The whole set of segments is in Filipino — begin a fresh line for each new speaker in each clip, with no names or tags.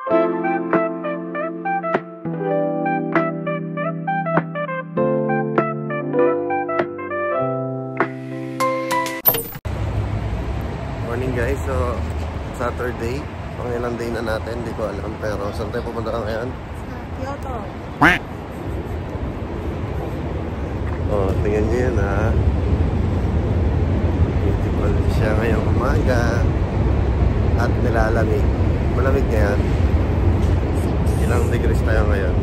Morning guys, so Saturday, pang ilang day na natin, hindi ko alam, pero saan tayo pupunta ka ngayon?
Kyoto.
Oh, tingnan nyo yun ha. Beautiful siya ngayong umaga. At nilalamig. Malamig ngayon. Ilang degrees tayo ngayon?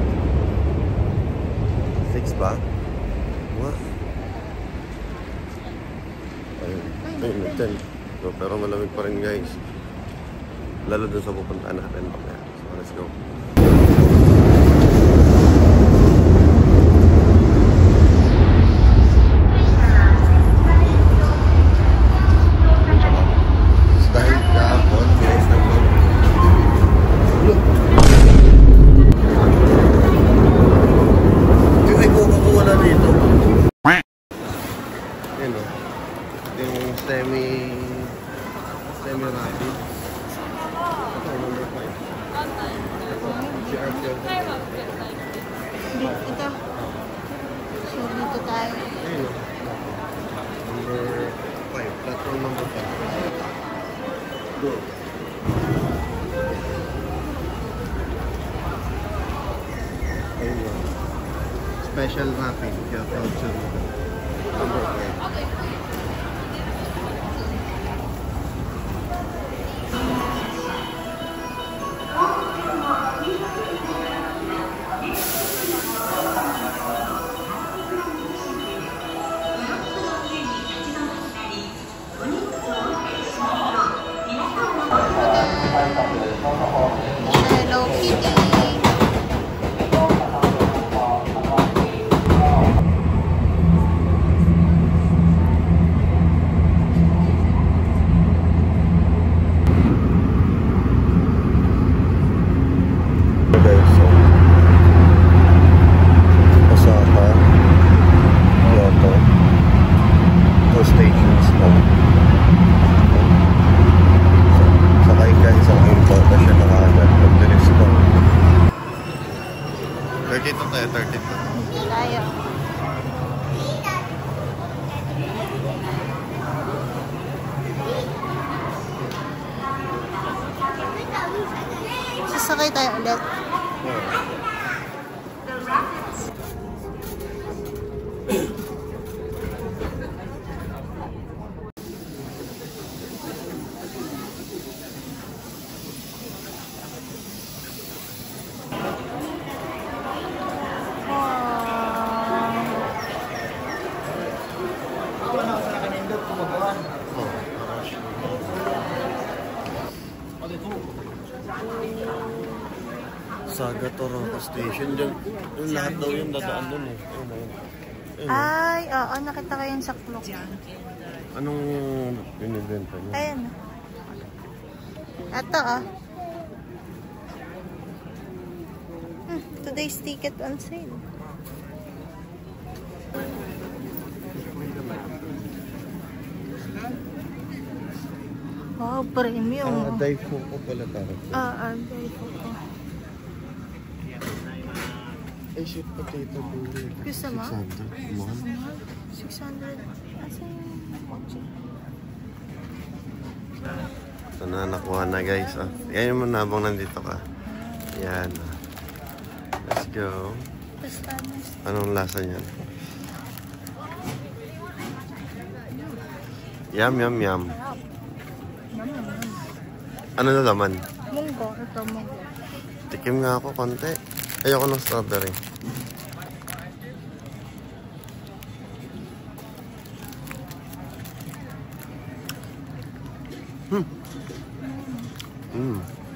6 ba? What? Ayun, 10. So, pero malamig pa rin guys. Lalo dun sa pupuntaan natin. So, let's go. Semi-rapid. Ito, number 5.
Ito. So, dito tayo.
Ayun o. Number 5. Platform number 5. Go. Ayun o. Special rapid. Kyoto to number 5. Okay.
Hello Kitty.
Osaka, Kyoto, two stations lang. Sakay ka isang hinto na siya nakagad. Pagdilis ko. 32 tayo, 32.
Tayo. Sasakay tayo ulit. Sagatoro Station dyan. Yung lahat daw yung dadaan dun eh. Ay, oo, nakita ko yun sa clock.
Anong binibenta niya?
Ayan. Ito today's ticket on sale. Wow, premium.
Daifuku pala tayo.
Daifuku.
Ay, shit, potato buli.
Gusto mo?
600. Mahal.
600. Asa yung kotse?
Ito na, nakuha na guys. Ganyan mo na habang nandito ka. Yan. Let's go. Anong lasa niyan? Yum, yum, yum. Ano na laman?
Munggo. Ito, munggo.
Tikim nga ako konti. Ayoko ng strawberry.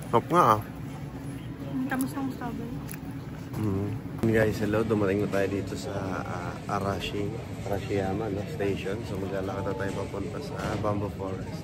Top nga
Tamas ng strawberry.
Guys, hello. Dumating na tayo dito sa Arashiyama station. So maglalakad na tayo papunta sa Bamboo Forest.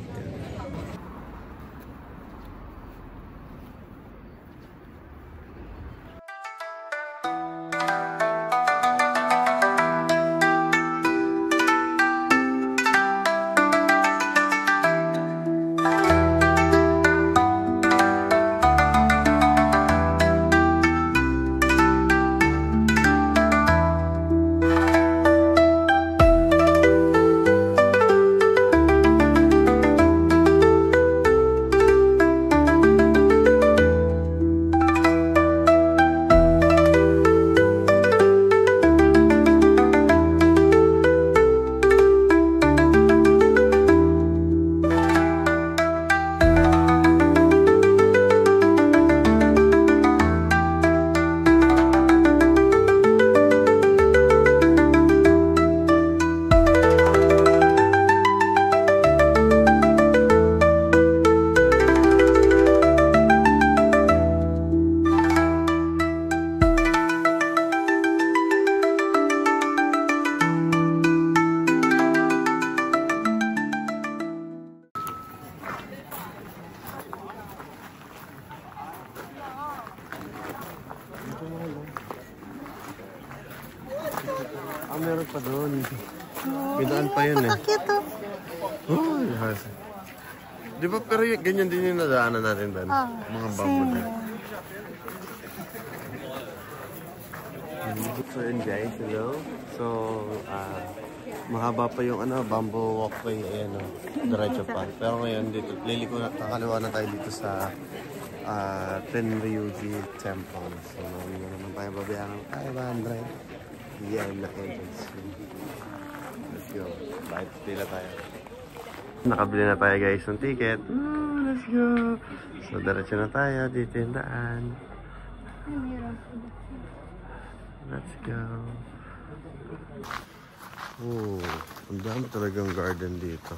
meron pa doon.
Oh,
May daan pa yun eh.
Patakit to.
Oh, di ba pero ganyan din yung nadaanan natin doon? Mga bamboo na. So yun guys, hello. So, mahaba pa yung bamboo walkway, ayan o, diretso pa. Pero ngayon dito, kakaliwa na tayo dito sa Tenryuji Temple. So, hindi naman tayo babayaan ng 500 yen na entrance fee. Let's go. Bakit pila tayo? Nakabili na tayo guys ng ticket. Let's go. So, diretso na tayo. Dito yung daan. Let's go. Oh, ang dami talagang garden dito.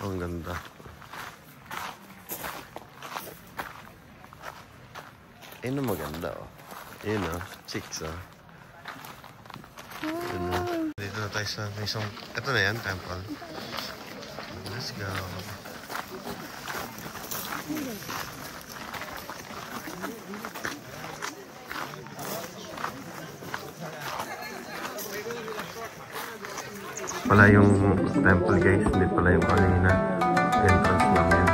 Ang ganda. Ayun ang maganda oh. Ayun oh, chicks oh. Dito na tayo sa isang, ito na yan, temple. Let's go. Pala yung temple guys, hindi pala yung kanina. Entrance lang yun.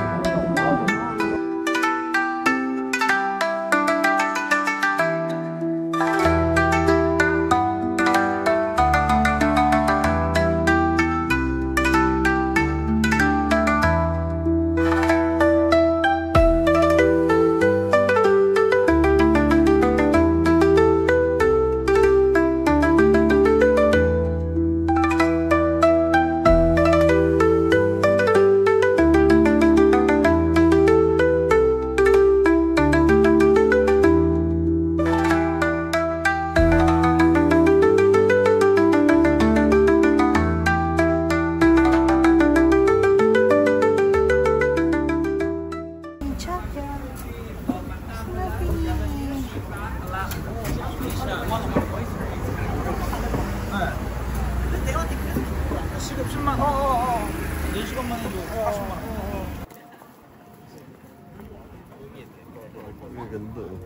Ang ganda eh.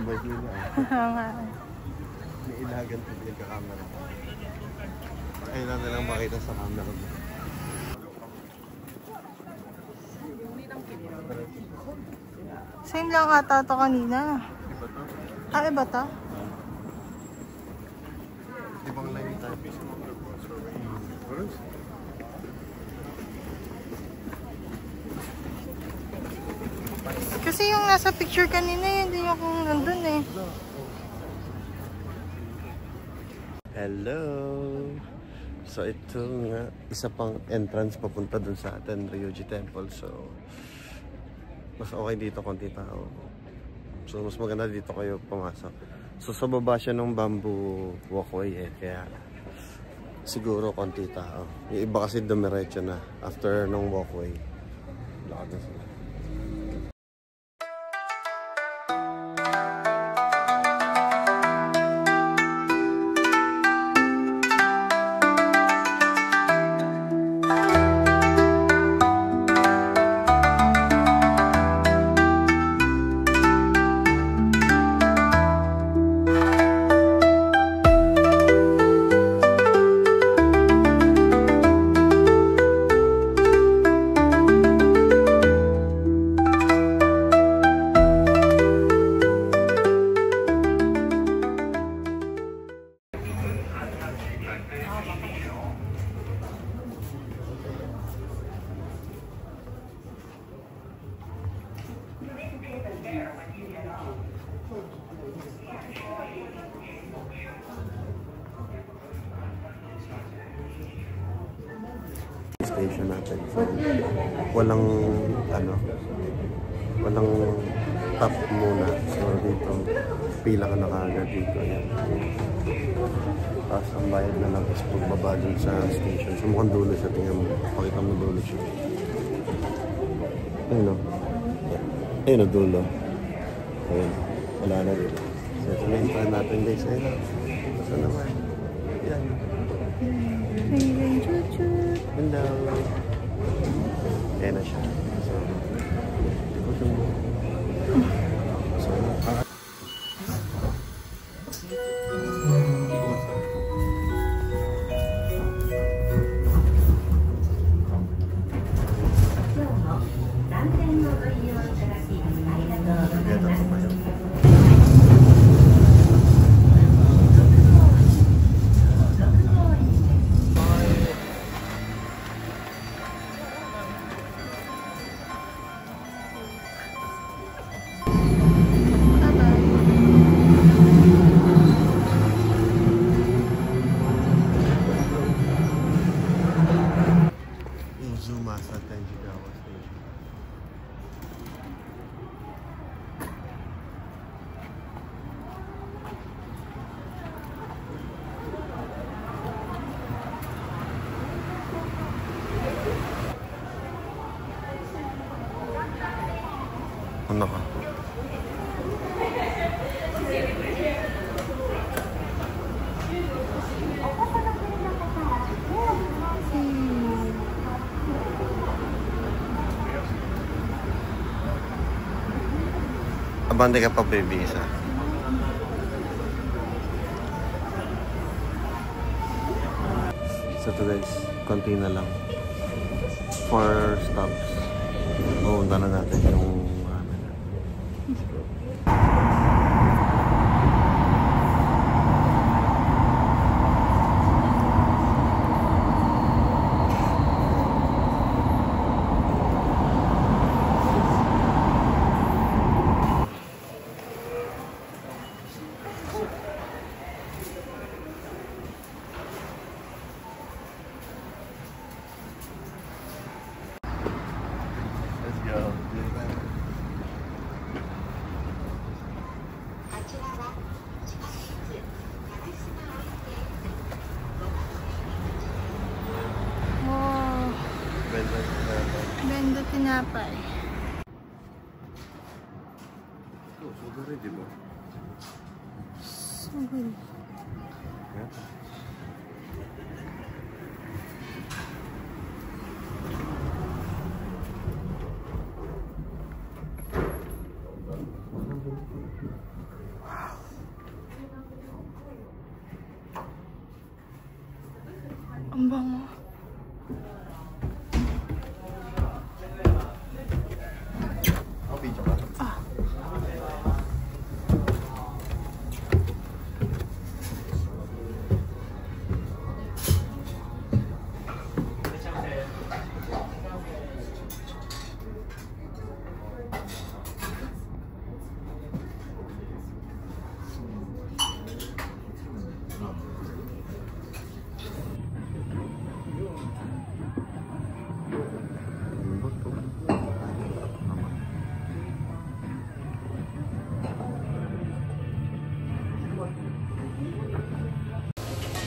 Bait nila eh. May ilagan pa din ka-camera. Kailan nilang makita sa camera mo.
Same lang ata ito kanina. Ah, iba to?
Ibang line tayo.
Kasi yung nasa picture kanina, hindi ako nandun eh.
Hello! So ito nga, isa pang entrance papunta dun sa Tenryuji Temple. So, mas okay dito konti tao. So, mas maganda dito kayo pumasok. So, sa baba siya ng bamboo walkway eh. Kaya, siguro konti tao. Yung iba kasi dumiretso na after ng walkway. Lakad na sila. Station natin. So, walang top muna. So dito, pila ka na kaagad dito. Yan. Tapos ang bayad na lang is pagbaba dun sa station. So mukhang dulo siya. Tingnan mo. Pakita mo dulo siya. Ayun o. Ayun o dulo. Ayun. Wala na dito. So ito na yung plan natin guys. Ayun o. Basta naman. Yan. Hello. Ayan na siya. So, Together po kayo. Uzumasa Tenjigawa Station. Ano ka? Abante ka pa, baby, isa. So to guys, konti na lang. 4 stops. Pupunta na natin yung
Benda tinapay.
Oh, sugar rin, di ba?
Sugar.
Yeah.
Ang bango.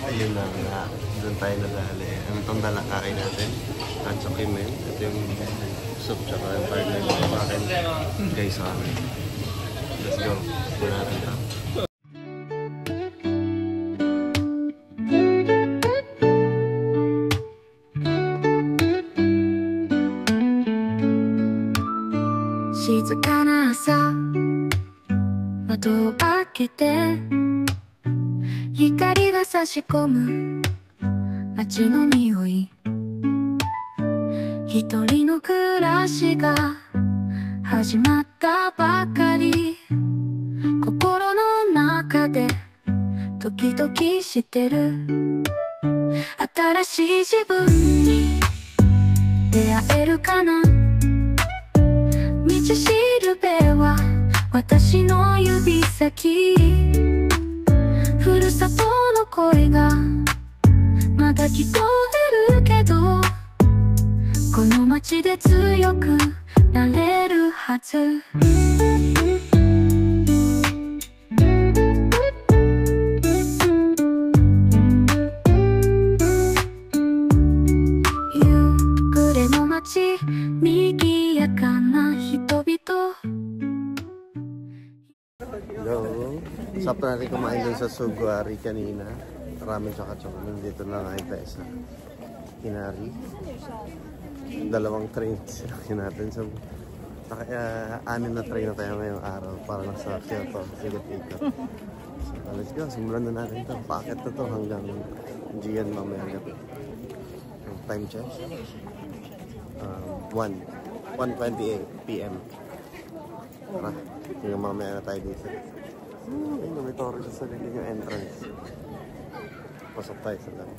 Ayun na nga. Doon tayo nadali. Ano itong dalakain natin? Atsukimen. Ito yung soup tsaka yung partner ko sa akin. Guys, sa amin. Let's go. Doon natin ito.
Shizukana asa,窓を開けて光が差し込む街の匂い、一人の暮らしが始まったばかり、心の中でドキドキしてる、新しい自分に出会えるかな、道しるべは私の指先、ふるさとの声がまだ聞こえるけど、この街で強くなれるはず。夕暮れの街、賑やかな人々。
Hello. Sakto natin kumain dun sa Sugwari kanina. Ramen tsaka chong. Nandito na nga tayo sa Inari. 2 trains natin. So, 6 na train na tayo ngayong araw para lang sa Kyoto. Sigat-ikat. So, let's go. Simulan na natin ito. Packet na to hanggang Gian mamaya gabi. Time check. 1. 1:28 PM. Tara, yung mamaya na tayo dito. Ayun, may toro sa sarili yung entrance. Pasok tayo sa lang.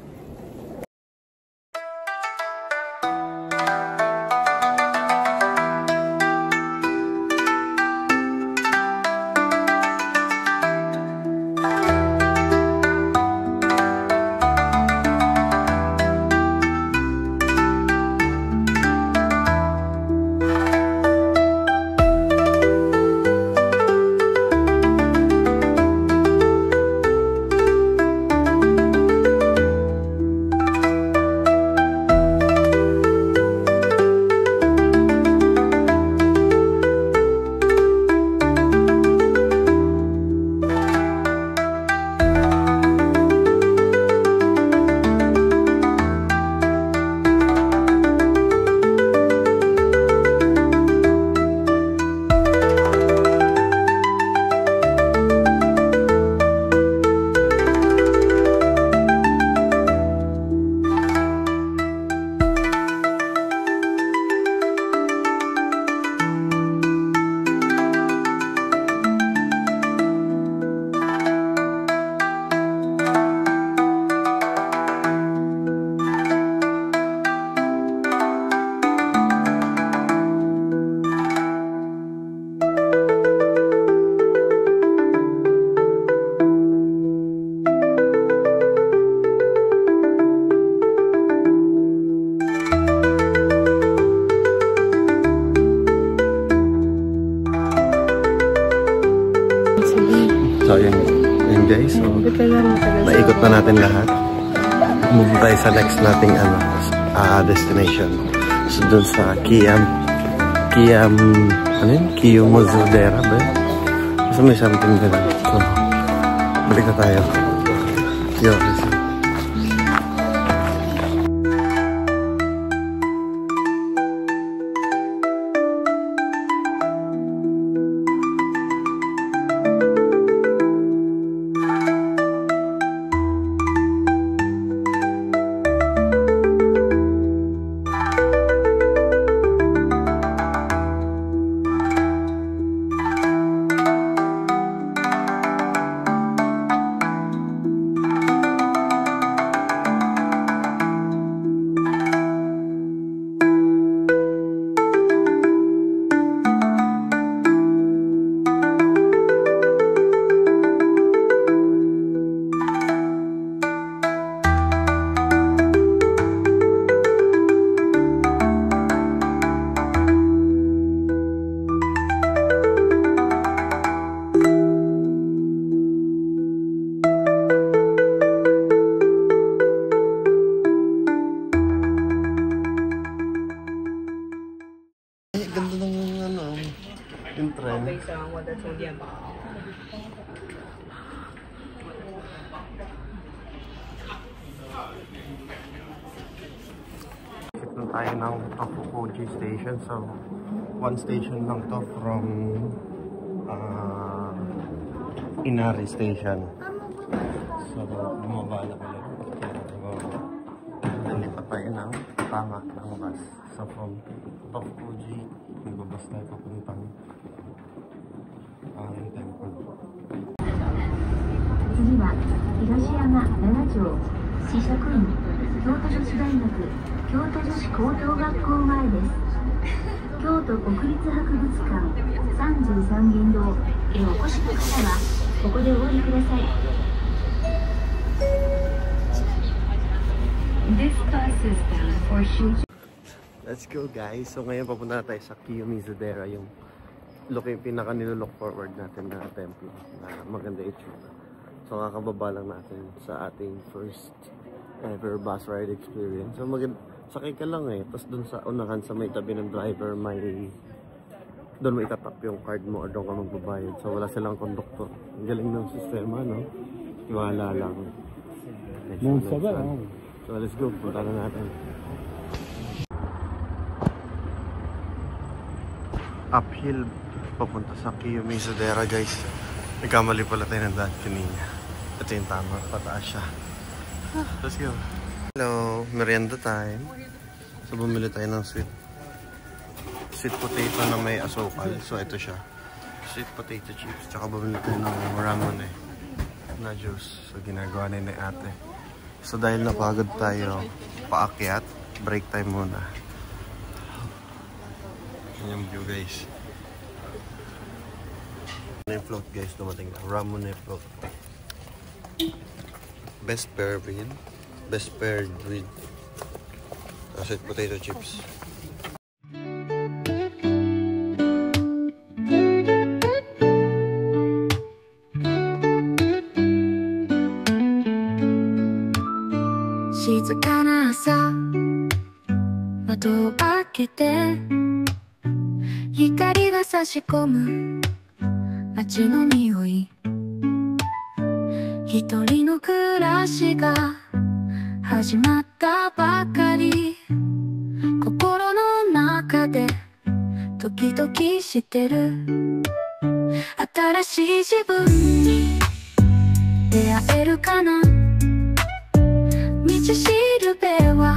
So yun guys, so naikot na natin lahat. Move tayo sa next nating destination. So dun sa Kiyomizudera ba? So may something din. So balik na tayo. Ganda ng yung tren. Ikot tayo ng Tofuji Station. So, one station lang to from Inari Station. So, bumaba na pala. Nalipat tayo ng tama ng bus. So, from Tofuji, nagbabas tayo papuntang temple.
次は東山7条試職員京都女子大学京都女子高等学校前です。京都国立博物館33間堂へお越しの方はここでお降りください。This bus is bound for Shuji.
Let's go guys. So ngayon papunta na tayo sa Kiyomizudera, yung pinaka nilook forward natin na templo na maganda itsura. So kakababa lang natin sa ating first ever bus ride experience. So sakay ka lang tapos dun sa unahan sa may tabi ng driver doon mo itatap yung card mo or doon ka magbabayad. So wala silang conductor. Ang galing ng sistema, no? Iwala lang. So let's go, punta na natin. Uphill papunta sa Kiyomizudera guys. Nagkamali pala tayo ng daan kanina. Ito yung tama, pataas siya. Let's go. Hello, merienda time. So bumili tayo ng sweet potato na may asukal. So ito siya. Sweet potato chips. Tsaka bumili tayo ng ramen na juice. So ginagawa na yun ni ate. So dahil napagod tayo paakyat, break time muna. Yan yung view guys. Yung float guys, dumating na. Ramen na float. Best paired with sweet potato chips.
静かな朝窓を開けて光が差し込む街の匂い一人の暮らしが始まったばかり心の中でドキドキしてる新しい自分に出会えるかな道しるべは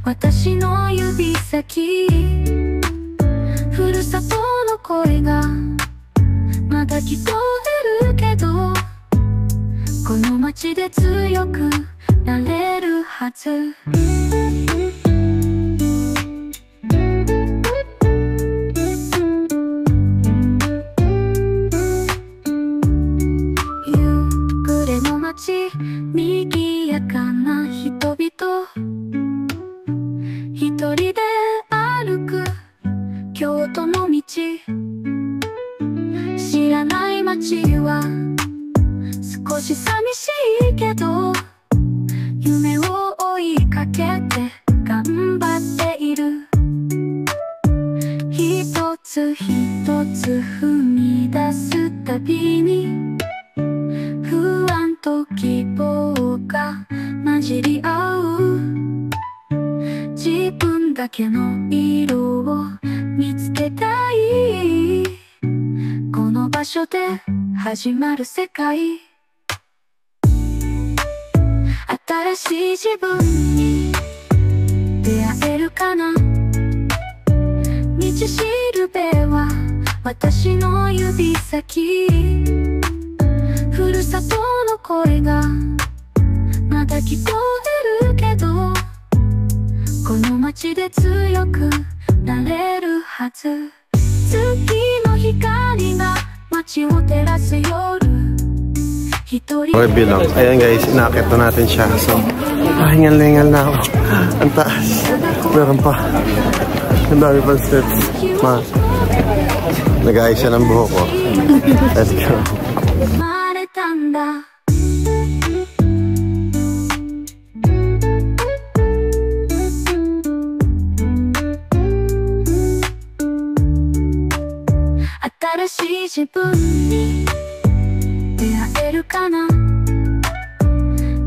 私の指先ふるさとの声がまだ聞こえるけどこの街で強くなれるはず夕暮れの街賑やかな人々一人で歩く京都の道知らない街は少し寂しいけど夢を追いかけて頑張っている一つ一つ踏み出すたびに不安と希望が混じり合う自分だけの色を見つけたいこの場所で始まる世界新しい自分に出会えるかな道しるべは私の指先ふるさとの声がまだ聞こえるけどこの街で強くなれるはず月の光が街を照らす夜
Okay, bilang. Ayan guys, inaakit na natin siya. So, hingal-hingal na ako. Ang taas. Meron pa. Ang dami pang steps. Nag-aayos siya ng buhok ko. Let's go.
新しい自分に出会えるかな道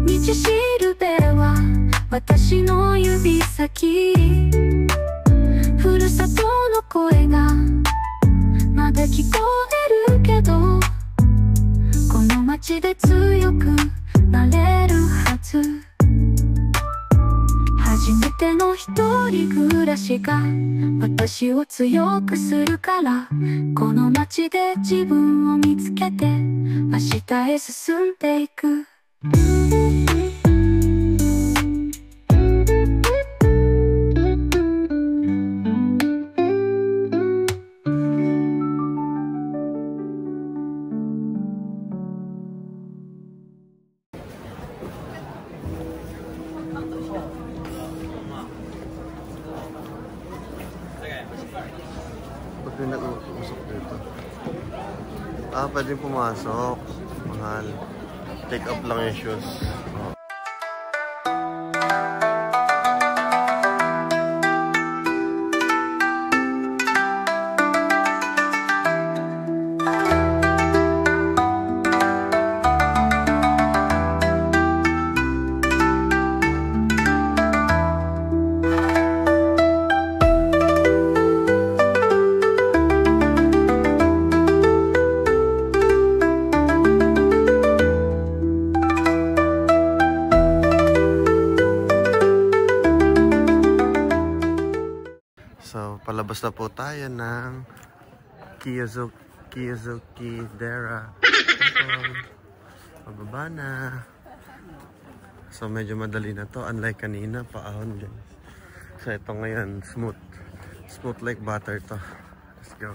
しるべは私の指先ふるさとの声がまだ聞こえるけどこの街で強くなれるはず初めての一人暮らしが私を強くするからこの街で自分を見つけて明日へ進んでいく
Ba't may nag-uusap dito? Ah, pwede pumasok. Mahal. Take up lang yung shoes. Oh. palabas na po tayo ng Kiyozuki Dera. Pababa na. So medyo madali na to, unlike kanina, paahon guys. So ito ngayon, smooth like butter to. Let's go.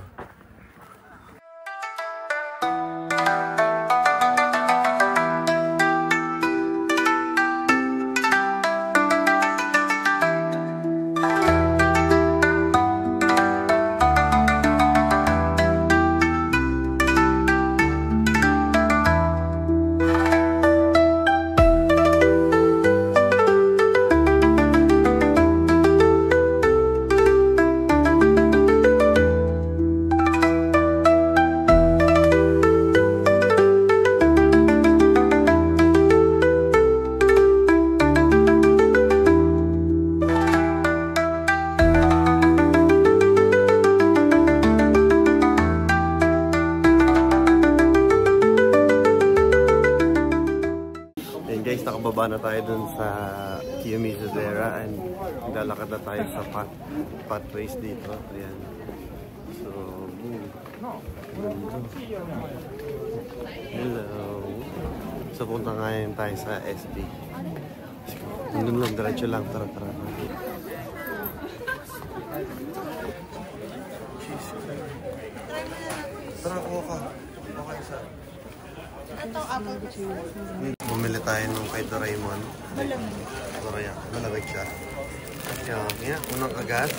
Nakababa na tayo dun sa Kiyomizu Dera and lalakad na tayo sa pathways dito. Ayan. So, hello. So, punta ngayon tayo sa SB. Nandun lang, diretso lang. Tara. Tara, ka. Okay, sa...
Ito, apple.
Bumili tayo nung kay Doraemon. Malamig siya. Yan, unang kagat.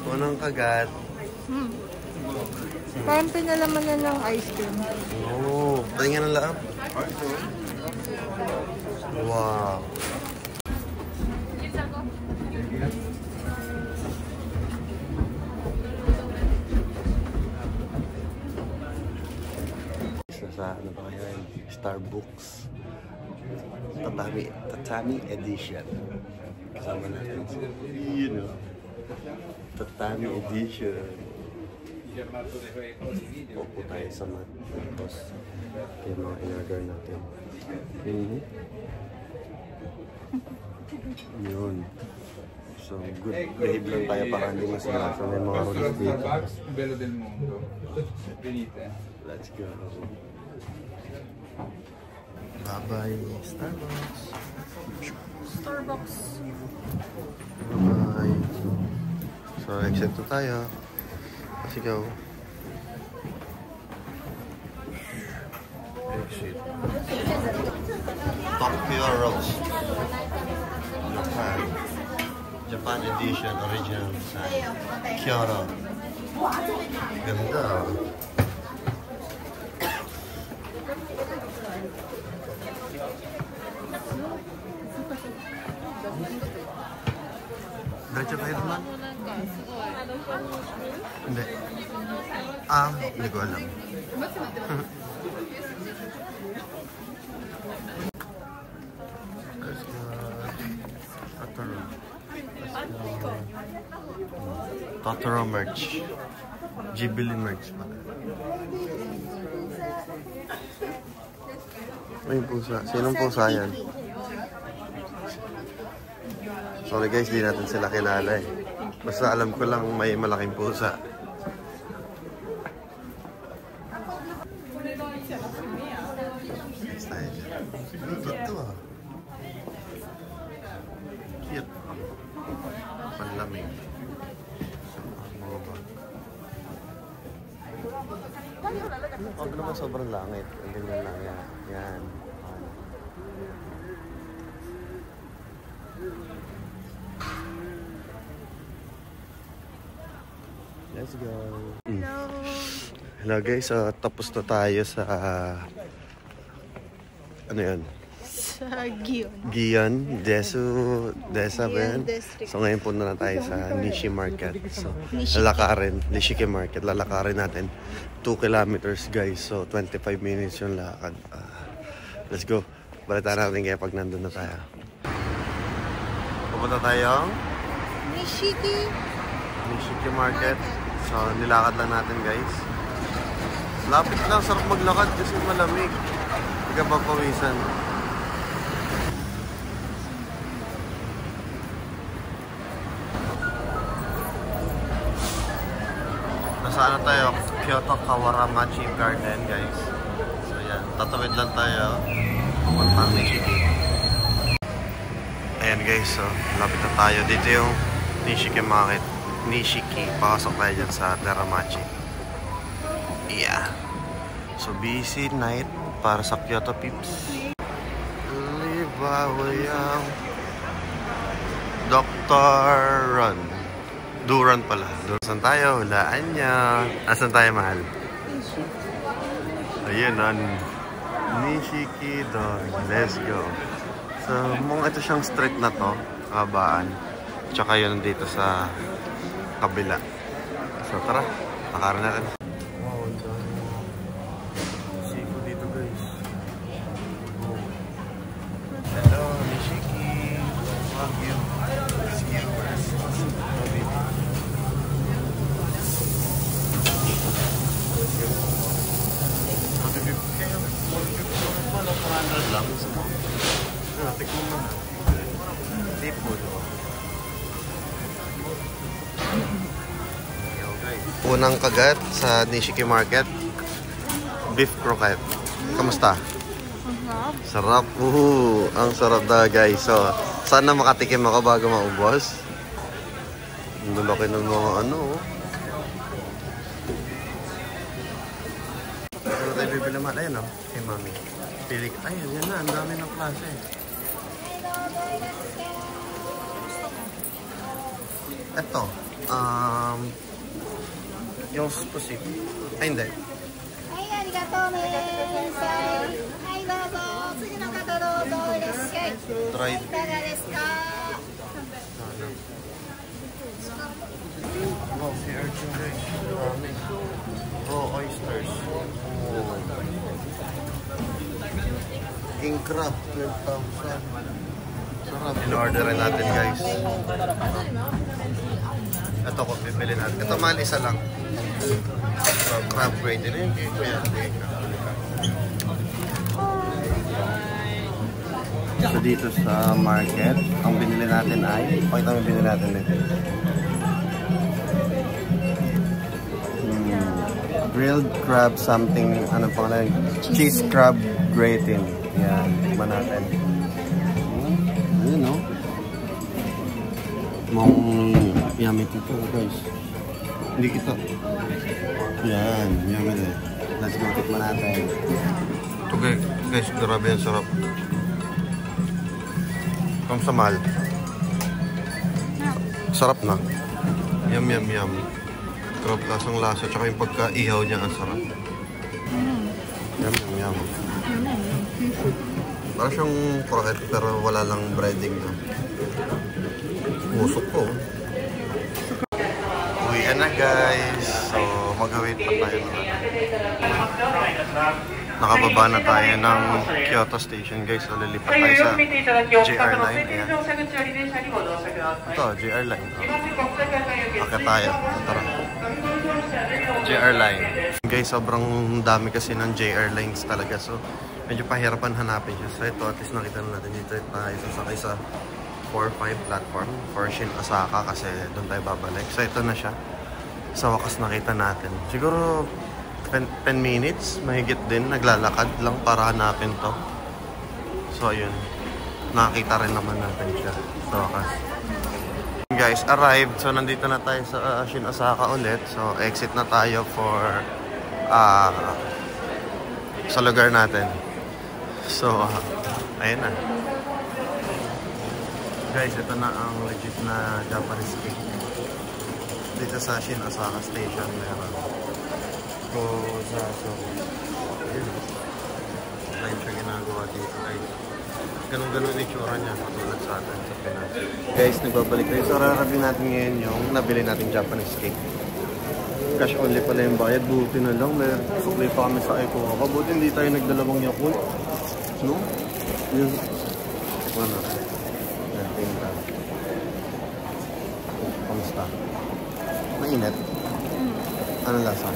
Unang kagat.
Parang pinalaman na ng ice cream.
Oo, pahinga ng laap. Wow. Sa ano ba yan? Starbucks Tatami Edition. Kasama natin si Tatami Edition. Opo tayo sa mat. Tapos yung mga in-order natin. Yun. So good behave lang tayo para hindi masalasan yung mga rules dito.
Bello del mondo. Venite.
Let's go. Bye-bye, Starbucks. Bye-bye. So, exit to tayo. Let's go. Exit. Tokyo Rose. Japan edition, original design. Kyoto. Ganda. Diretso tayo naman? Hindi. Hindi ko alam. Let's go. Totoro merch. Ghibli merch pala. May pusa. Sinong pusa yan? Sorry guys, di natin sila kilala eh. Basta alam ko lang may malaking pusa. Cute to ah. Cute. Panlamig. Huwag naman sobrang langit. Ang ganyan lang yan. Yan. Let's go. Hello guys, tapos na tayo sa ano yan?
Sa Gion.
Gion, Desa ba yan? So ngayon punta na tayo sa Nishi Market. So lalakarin, Nishiki Market, lalakarin natin 2 kilometers guys. So 25 minutes yung lakad. Let's go. Balitaan natin kaya pag nandun na tayo. Pupunta tayo Nishiki Market. So nilakad lang natin guys. Lapit lang, sarap maglakad kasi malamig. Hindi ka papawisan. Nasa ano tayo? Kyoto Kawaramachi Garden, guys. So yan, tatawid lang tayo. Pupuntang Nishiki. Ayan guys, so lapit na tayo. Dito yung Nishiki Market. Nishiki, pasok tayo dyan sa Teramachi. Yeah. So busy night para sa Kyoto peeps. Libawayang Dr. Run. Duran pala. Saan tayo? Hulaan niya. Asan tayo, mahal? Ayun, Nishiki doon. Let's go. So, ito siyang street na to. Kabaan. Tsaka yun dito sa kabila. So, tara. Nakaroon natin. Wow, ang dami. Seafood dito, guys. Oh. Hello, Nishiki. Wagyu. Skewers. Lang. Tikman mo na. Seafood. Unang kagat sa Nishiki Market. Beef croquette. Kamusta? Sarap. Ang sarap na guys. So, sana makatikim ako bago maubos. Ang laki ng mga ano. Ano tayo bibili naman? Ayan o. Kay mami. Pili. Ayun, yan na. Ang dami ng klase. Ito. Yung specific. Ay, hindi.
Ay, arigatou nesai. Ay, dozo. Tsugi no kata dozo. Irasshai.
Tried.
Ikaga desu ka?
Wow, si urchin guys. Dami. Raw oysters. Oh. King crab. 12,000. Sarap. In-orderin natin guys. Ito ko pipili natin. Ito mahal isa lang. Crab grade. Ito yung kiko yan. So dito sa market, ang binili natin ay, pakita mo binili natin dito. Grilled crab something, anong pangalan? Cheese crab gratin. Yan, tikman natin. Ayun o. Yummy ito guys. Hindi kita. Yan, yummy din. Let's go, tikman natin. Okay guys, grabe yan, sarap. Kamusta mahal? Sarap na. Yum, yum, yum. Crab lasang lasa. Tsaka yung pagka-ihaw niya ang sarap. Yum, yum, yum. Parang siyang croquette pero wala lang breading na. Usok ko. Uwi na guys. So mag-await pa tayo naman. Nakababa na tayo ng Kyoto Station guys. So lilipat tayo sa JR Line. Ayan. Ito, JR Line. Akit tayo. Tara. JR Line. Guys, sobrang dami kasi ng JR Lines talaga. So medyo pahirapan hanapin siya. So ito, at least nakita na natin dito tayo sasakay sa 4-5 platform for Shin Osaka kasi doon tayo babalik. So ito na siya. Sa wakas nakita natin. Siguro 10 minutes, mahigit din. Naglalakad lang para hanapin to. So ayun. Nakita rin naman natin siya sa wakas. Guys, arrived. So nandito na tayo sa Shin Osaka ulit. So exit na tayo for sa lugar natin. So ayun na. Guys, ito na ang legit na Japanese cake. Dito sa Shin Osaka Station meron. So ayun. Line siya ginagawa dito guys. Ganun-ganun yung itsura niya katulad sa atin sa Pinas. Guys, nagbabalik tayo. So rarating natin ngayon yung nabili nating Japanese cake. Cash only pala yung bayad. Buti na lang. May suklay pa kami sa Eco. Buti hindi tayo nagdalawang Yakult. No? Yun. Ano? Tingin tayo. Kamusta? Mainit? Anong lasa?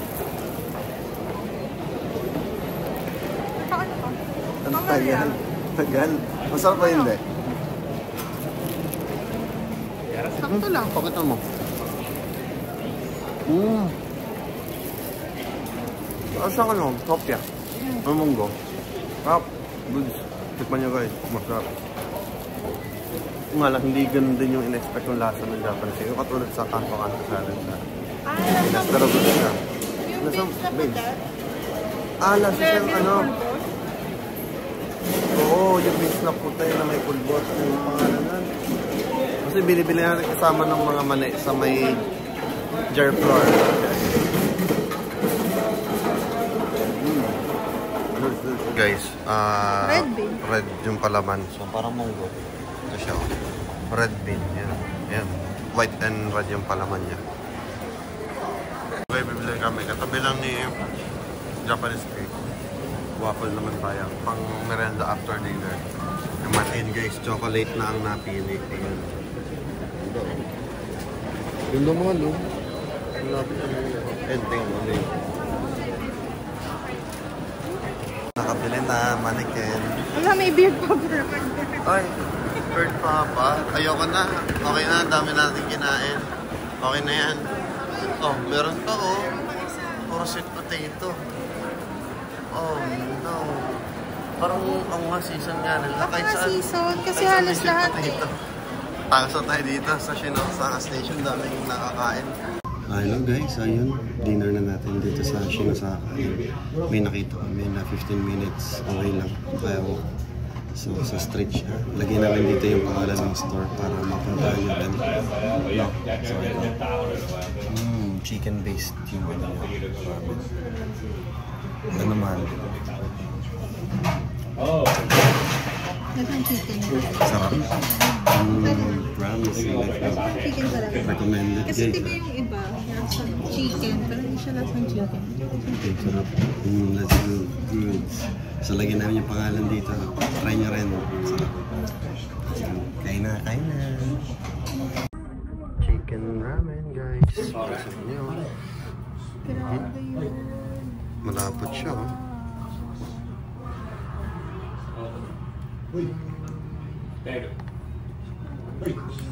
Ang tagal. Tagal. Masarap pa hindi?
Sakto lang.
Pakita mo. Saan ka no? Sopia. Munggo. Sarap. Goods. Tikman nyo guys. Masarap. Nga lang, hindi ganun din yung in-expect yung lasa ng Japanese. Yung katulad sa kanto-kanto salad na. Pero good siya. Nasaan? Babes. Lasa siyang ano. Oo, yung beans na puta yun na may pulbot. Yung pangalan nun. Kasi binibili natin kasama ng mga mani sa may jar flour. Guys,
Red bean.
Red yung palaman. So parang munggo. Ito siya. Red bean. Yan. Yan. White and red yung palaman niya. Okay, bibili kami. Katabi lang ni Japanese cake. Waffle naman tayo. Pang merenda after dinner. Yung matin guys, chocolate na ang napili. Ayan. Yung naman, no? Ending mo, no? Nakabili na, mannequin.
Wala, may beard pa bro.
Ay, bird pa ba? Ayoko na. Okay na, dami natin kinain. Okay na yan. Oh, meron pa, oh. Puro sweet potato. Oh, no. Parang ang mga season nga nila.
Baka season, kasi halos lahat eh.
Takasa tayo dito sa Shinosaka Station. Daming nakakain. Hello guys, ayun. Dinner na natin dito sa Shinosaka. May nakita kami na 15 minutes. Okay lang. Kaya so, sa street siya. Lagyan namin dito yung pangalan ng store para mapuntahan nyo rin. No, sorry. Chicken-based yung ano niya. Ano naman?
Naging chicken.
Sarap. Promise.
Chicken talaga.
Recommended
Kasi
guys.
diba yung iba, lasang chicken, pero hindi siya lasang chicken.
Okay, sarap. Let's do goods. So, lagyan namin yung pangalan dito. Try nyo rin. Sarap. Kain na, kain na. Chicken ramen, guys. Sarap nyo.
Grabe yun.
Malapot siya, oh.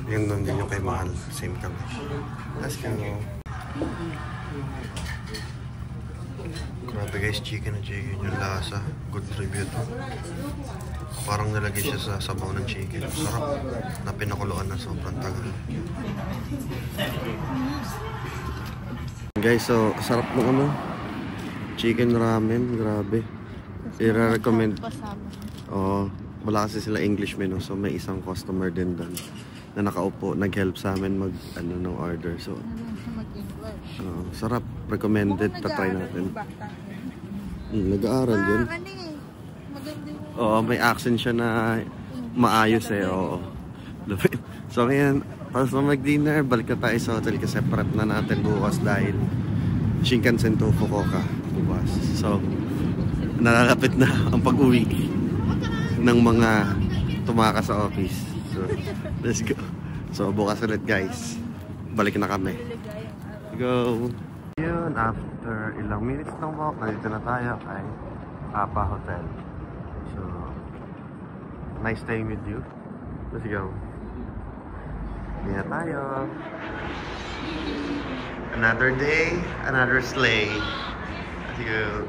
Yan doon din yung kay Mahal. Same kami. Let's go. Grabe guys, chicken na chicken yung lasa. Good review to. Parang nalagay siya sa sabaw ng chicken. Sarap. Na pinakuluan na sobrang tagal. Guys, so sarap ng ano? Chicken ramen. Grabe. I-recommend. Oo. Wala kasi sila English menu. So may isang customer din doon na nakaupo. Nag-help sa amin mag ano ng order. So sarap. Recommended. Tatry natin. Nag-aaral yun. Oo, may accent siya na maayos eh. Oo. So ngayon, tapos na mag-dinner, balik na tayo sa hotel kasi prep na natin bukas dahil Shinkansen to Fukuoka bukas. So, nalalapit na ang pag-uwi ng mga tumakas sa office. So, let's go. So, bukas ulit guys. Balik na kami. Let's go. Yun, after ilang minutes ng walk, nandito na tayo kay Appa Hotel. So, nice staying with you. Let's go. Hindi na tayo. Another day, another sleigh. Let's go.